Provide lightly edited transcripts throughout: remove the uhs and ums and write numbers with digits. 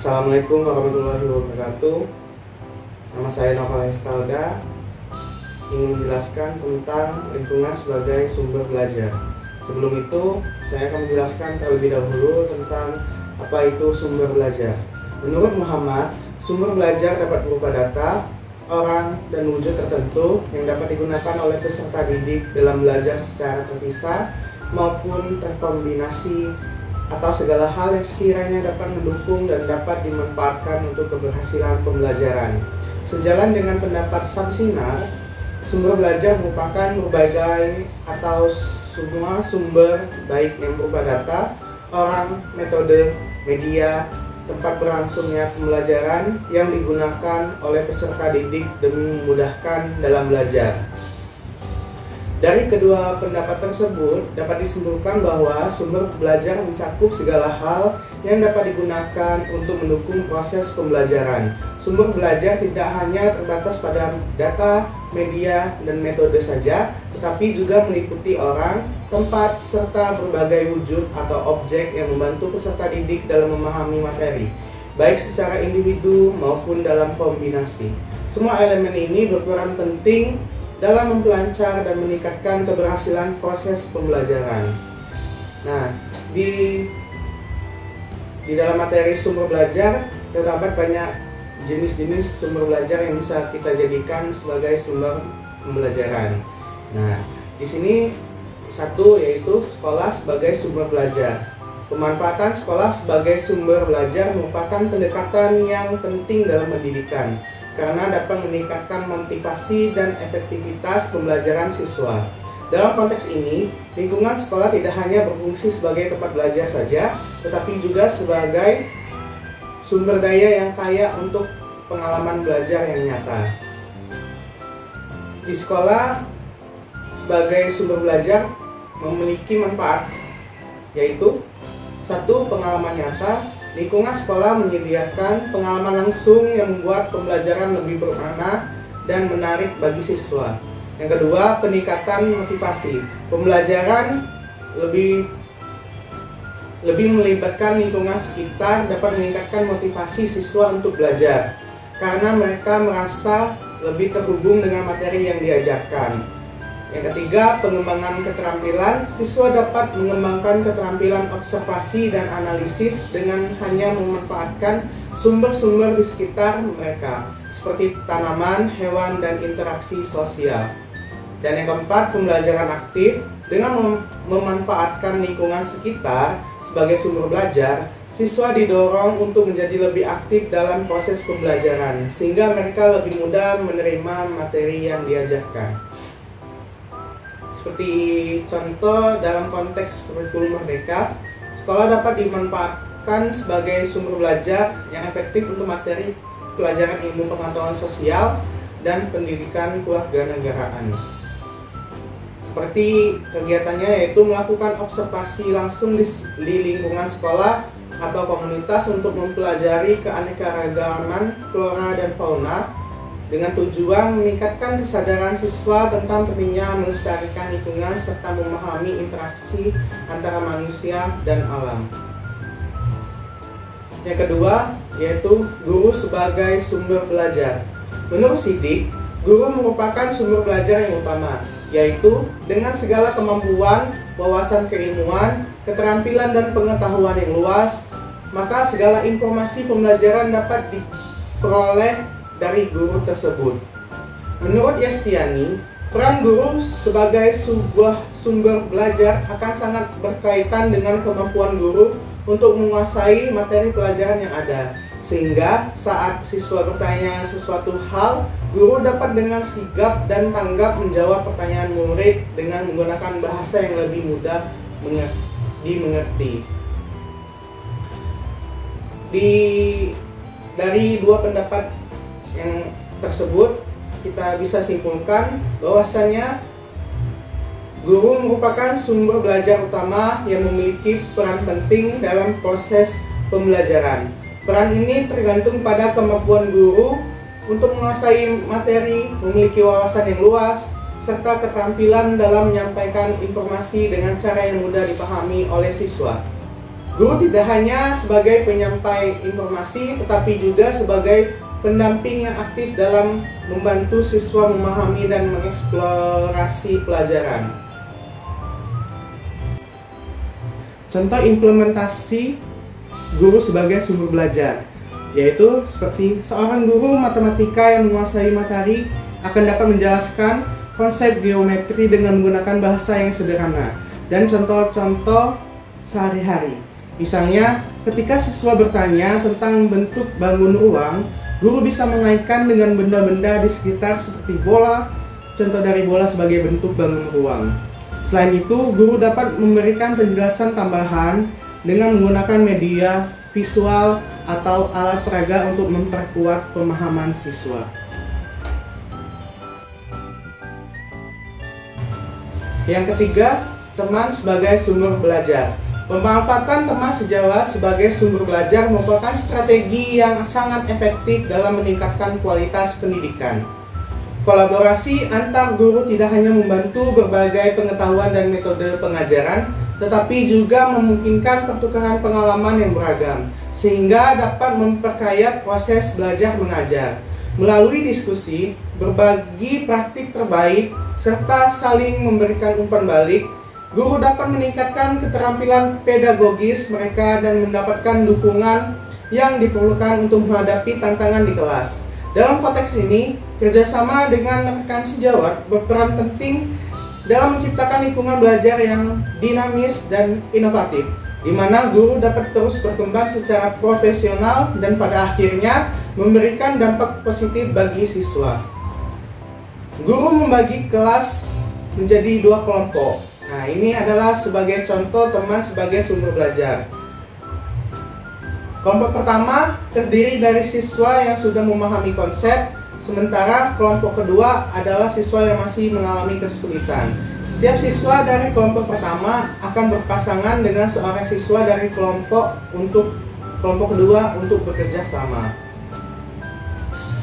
Assalamualaikum warahmatullahi wabarakatuh. Nama saya Novel Estalda, ingin menjelaskan tentang lingkungan sebagai sumber belajar. Sebelum itu, saya akan menjelaskan terlebih dahulu tentang apa itu sumber belajar. Menurut Muhammad, sumber belajar dapat berupa data, orang, dan wujud tertentu yang dapat digunakan oleh peserta didik dalam belajar secara terpisah maupun terkombinasi, atau segala hal yang sekiranya dapat mendukung dan dapat dimanfaatkan untuk keberhasilan pembelajaran. Sejalan dengan pendapat Samsinar, sumber belajar merupakan berbagai atau semua sumber, baik yang berupa data, orang, metode, media, tempat berlangsungnya pembelajaran yang digunakan oleh peserta didik demi memudahkan dalam belajar. Dari kedua pendapat tersebut, dapat disimpulkan bahwa sumber belajar mencakup segala hal yang dapat digunakan untuk mendukung proses pembelajaran. Sumber belajar tidak hanya terbatas pada data, media, dan metode saja, tetapi juga meliputi orang, tempat, serta berbagai wujud atau objek yang membantu peserta didik dalam memahami materi, baik secara individu maupun dalam kombinasi. Semua elemen ini berperan penting dalam memperlancar dan meningkatkan keberhasilan proses pembelajaran. Nah, di dalam materi sumber belajar terdapat banyak jenis-jenis sumber belajar yang bisa kita jadikan sebagai sumber pembelajaran. Nah, di sini satu yaitu sekolah sebagai sumber belajar. Pemanfaatan sekolah sebagai sumber belajar merupakan pendekatan yang penting dalam pendidikan, karena dapat meningkatkan motivasi dan efektivitas pembelajaran siswa. Dalam konteks ini, lingkungan sekolah tidak hanya berfungsi sebagai tempat belajar saja, tetapi juga sebagai sumber daya yang kaya untuk pengalaman belajar yang nyata. Di sekolah sebagai sumber belajar memiliki manfaat, yaitu satu, pengalaman nyata. Lingkungan sekolah menyediakan pengalaman langsung yang membuat pembelajaran lebih bermakna dan menarik bagi siswa. Yang kedua, peningkatan motivasi. Pembelajaran lebih melibatkan lingkungan sekitar dapat meningkatkan motivasi siswa untuk belajar, karena mereka merasa lebih terhubung dengan materi yang diajarkan. Yang ketiga, pengembangan keterampilan. Siswa dapat mengembangkan keterampilan observasi dan analisis dengan hanya memanfaatkan sumber-sumber di sekitar mereka, seperti tanaman, hewan, dan interaksi sosial. Dan yang keempat, pembelajaran aktif. Dengan memanfaatkan lingkungan sekitar sebagai sumber belajar, siswa didorong untuk menjadi lebih aktif dalam proses pembelajaran, sehingga mereka lebih mudah menerima materi yang diajarkan. Seperti contoh dalam konteks kurikulum merdeka, sekolah dapat dimanfaatkan sebagai sumber belajar yang efektif untuk materi pelajaran ilmu pengetahuan sosial dan pendidikan kewarganegaraan. Seperti kegiatannya yaitu melakukan observasi langsung di lingkungan sekolah atau komunitas untuk mempelajari keanekaragaman flora dan fauna, dengan tujuan meningkatkan kesadaran siswa tentang pentingnya melestarikan lingkungan serta memahami interaksi antara manusia dan alam. Yang kedua, yaitu guru sebagai sumber belajar. Menurut Siddiq, guru merupakan sumber belajar yang utama, yaitu dengan segala kemampuan, wawasan keilmuan, keterampilan dan pengetahuan yang luas, maka segala informasi pembelajaran dapat diperoleh dari guru tersebut. Menurut Yastiani, peran guru sebagai sebuah sumber belajar akan sangat berkaitan dengan kemampuan guru untuk menguasai materi pelajaran yang ada, sehingga saat siswa bertanya sesuatu hal, guru dapat dengan sigap dan tanggap menjawab pertanyaan murid dengan menggunakan bahasa yang lebih mudah dimengerti. Dari dua pendapat yang tersebut, kita bisa simpulkan bahwasannya guru merupakan sumber belajar utama yang memiliki peran penting dalam proses pembelajaran. Peran ini tergantung pada kemampuan guru untuk menguasai materi, memiliki wawasan yang luas, serta keterampilan dalam menyampaikan informasi dengan cara yang mudah dipahami oleh siswa. Guru tidak hanya sebagai penyampai informasi, tetapi juga sebagai pendamping yang aktif dalam membantu siswa memahami dan mengeksplorasi pelajaran. Contoh implementasi guru sebagai sumber belajar, yaitu seperti seorang guru matematika yang menguasai materi akan dapat menjelaskan konsep geometri dengan menggunakan bahasa yang sederhana dan contoh-contoh sehari-hari. Misalnya, ketika siswa bertanya tentang bentuk bangun ruang, guru bisa mengaitkan dengan benda-benda di sekitar seperti bola, contoh dari bola sebagai bentuk bangun ruang. Selain itu, guru dapat memberikan penjelasan tambahan dengan menggunakan media visual atau alat peraga untuk memperkuat pemahaman siswa. Yang ketiga, teman sebagai sumber belajar. Pemanfaatan teman sejawat sebagai sumber belajar merupakan strategi yang sangat efektif dalam meningkatkan kualitas pendidikan. Kolaborasi antar guru tidak hanya membantu berbagai pengetahuan dan metode pengajaran, tetapi juga memungkinkan pertukaran pengalaman yang beragam, sehingga dapat memperkaya proses belajar mengajar. Melalui diskusi, berbagi praktik terbaik, serta saling memberikan umpan balik, guru dapat meningkatkan keterampilan pedagogis mereka dan mendapatkan dukungan yang diperlukan untuk menghadapi tantangan di kelas. Dalam konteks ini, kerjasama dengan rekan sejawat berperan penting dalam menciptakan lingkungan belajar yang dinamis dan inovatif, di mana guru dapat terus berkembang secara profesional dan pada akhirnya memberikan dampak positif bagi siswa. Guru membagi kelas menjadi 2 kelompok. Nah, ini adalah sebagai contoh teman sebagai sumber belajar. Kelompok pertama terdiri dari siswa yang sudah memahami konsep, sementara kelompok kedua adalah siswa yang masih mengalami kesulitan. Setiap siswa dari kelompok pertama akan berpasangan dengan seorang siswa dari kelompok kedua untuk bekerja sama.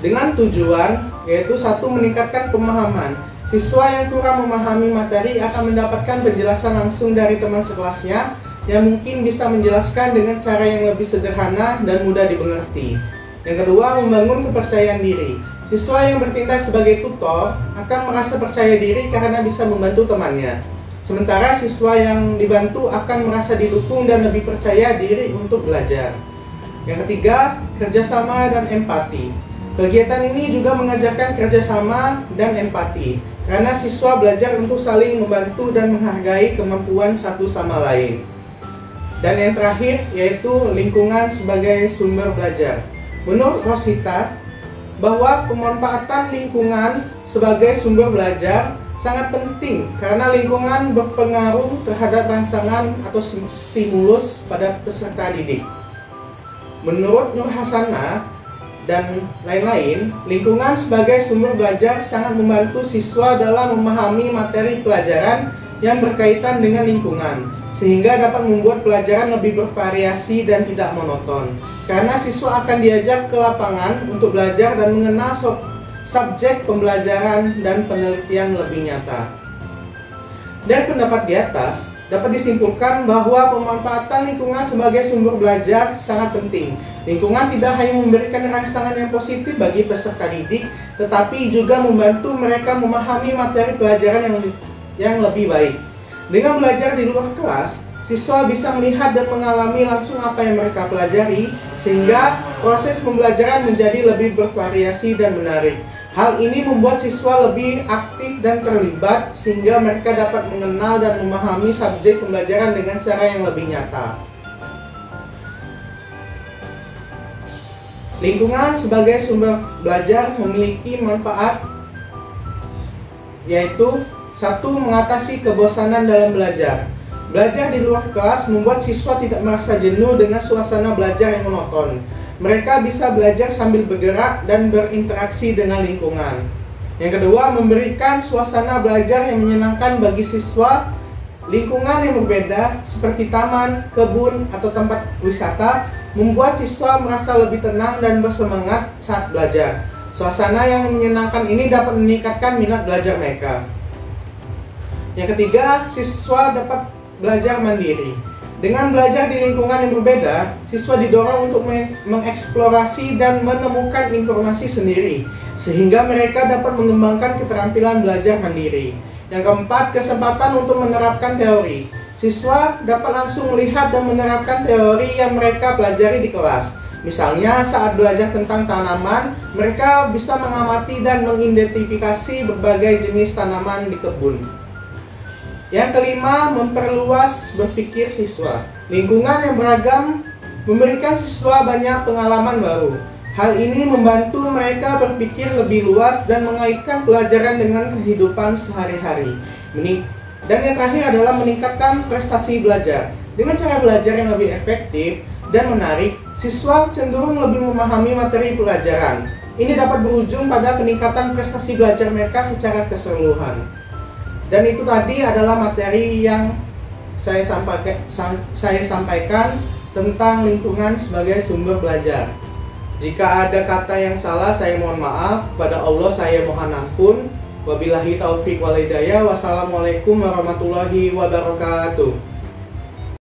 Dengan tujuan yaitu satu, meningkatkan pemahaman. Siswa yang kurang memahami materi akan mendapatkan penjelasan langsung dari teman sekelasnya yang mungkin bisa menjelaskan dengan cara yang lebih sederhana dan mudah dimengerti. Yang kedua, membangun kepercayaan diri. Siswa yang bertindak sebagai tutor akan merasa percaya diri karena bisa membantu temannya. Sementara siswa yang dibantu akan merasa didukung dan lebih percaya diri untuk belajar. Yang ketiga, kerjasama dan empati. Kegiatan ini juga mengajarkan kerjasama dan empati, karena siswa belajar untuk saling membantu dan menghargai kemampuan satu sama lain. Dan yang terakhir yaitu lingkungan sebagai sumber belajar. Menurut Rosita, bahwa pemanfaatan lingkungan sebagai sumber belajar sangat penting karena lingkungan berpengaruh terhadap rangsangan atau stimulus pada peserta didik. Menurut Nur Hasanah dan lain-lain, lingkungan sebagai sumber belajar sangat membantu siswa dalam memahami materi pelajaran yang berkaitan dengan lingkungan, sehingga dapat membuat pelajaran lebih bervariasi dan tidak monoton. Karena siswa akan diajak ke lapangan untuk belajar dan mengenal subjek pembelajaran dan penelitian lebih nyata. Dari pendapat di atas, dapat disimpulkan bahwa pemanfaatan lingkungan sebagai sumber belajar sangat penting. Lingkungan tidak hanya memberikan rangsangan yang positif bagi peserta didik, tetapi juga membantu mereka memahami materi pelajaran yang lebih baik. Dengan belajar di luar kelas, siswa bisa melihat dan mengalami langsung apa yang mereka pelajari, sehingga proses pembelajaran menjadi lebih bervariasi dan menarik. Hal ini membuat siswa lebih aktif dan terlibat, sehingga mereka dapat mengenal dan memahami subjek pembelajaran dengan cara yang lebih nyata. Lingkungan sebagai sumber belajar memiliki manfaat, yaitu 1. Mengatasi kebosanan dalam belajar. Belajar di luar kelas membuat siswa tidak merasa jenuh dengan suasana belajar yang monoton. Mereka bisa belajar sambil bergerak dan berinteraksi dengan lingkungan. Yang kedua, memberikan suasana belajar yang menyenangkan bagi siswa. Lingkungan yang berbeda seperti taman, kebun, atau tempat wisata membuat siswa merasa lebih tenang dan bersemangat saat belajar. Suasana yang menyenangkan ini dapat meningkatkan minat belajar mereka. Yang ketiga, siswa dapat belajar mandiri. Dengan belajar di lingkungan yang berbeda, siswa didorong untuk mengeksplorasi dan menemukan informasi sendiri, sehingga mereka dapat mengembangkan keterampilan belajar mandiri. Yang keempat, kesempatan untuk menerapkan teori. Siswa dapat langsung melihat dan menerapkan teori yang mereka pelajari di kelas. Misalnya saat belajar tentang tanaman, mereka bisa mengamati dan mengidentifikasi berbagai jenis tanaman di kebun. Yang kelima, memperluas berpikir siswa. Lingkungan yang beragam memberikan siswa banyak pengalaman baru. Hal ini membantu mereka berpikir lebih luas dan mengaitkan pelajaran dengan kehidupan sehari-hari. Dan yang terakhir adalah meningkatkan prestasi belajar. Dengan cara belajar yang lebih efektif dan menarik, siswa cenderung lebih memahami materi pelajaran. Ini dapat berujung pada peningkatan prestasi belajar mereka secara keseluruhan. Dan itu tadi adalah materi yang saya sampaikan tentang lingkungan sebagai sumber belajar. Jika ada kata yang salah, saya mohon maaf. Pada Allah saya mohon ampun. Wabillahi taufiq wal hidayah. Wassalamualaikum warahmatullahi wabarakatuh.